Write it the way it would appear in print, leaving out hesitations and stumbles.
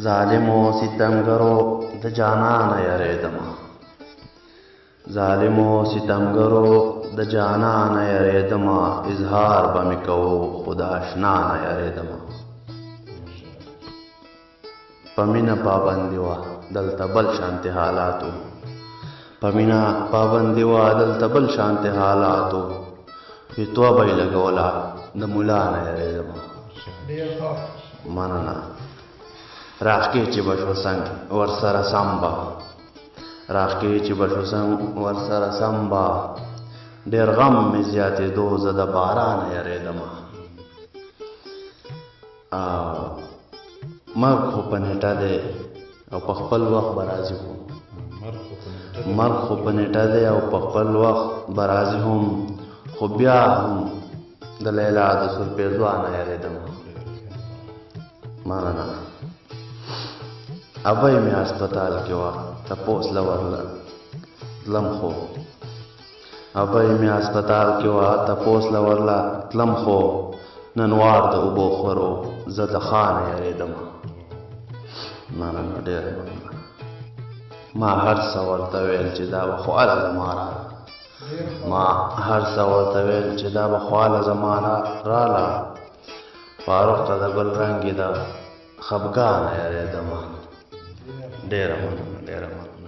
ظالمو ستمګرو د جانانه یریدمه ظالمو ستمګرو د جانانه یریدمه اظهار به مې کوو خو د اشنا نه یریدمه په مینه پابندي وه دلته بل شانتې حالاتو په مینه پابندي وه دلته بل شانتې حالاتو فتوا به یې لګوله د ملا نه یریدمه مننه راښکې چې به شو څنګ ورسره سم به راښکې چې به شو څنګ ورسره سم به ډېر غم مې زیاتېدو زه د بارانه یریدمه مرګ خو په نیټه دی او په خپل وخت به راځي هم مرګ خو په نیټه دی او په خپل وخت به راځي هم خو بیا هم د لیلا د سورپېزوانه یریدمه مننه ابۍ مې هسپتال کې وه تپوس له ورله تلم خو ابۍ مې هسپتال کې وه تپوس له ورله تلم خو نن وار د اوبو خورو زه د خانه یریدمه مننه ډېره مننه ما هر څه ورته ویل چې دا به خو هله زما راله ما هر څه ورته ویل چې دا به خو هله زما راله فاروق ته د ګل رنګې د خفګانه یریدمه ډېره مننه ډېره مننه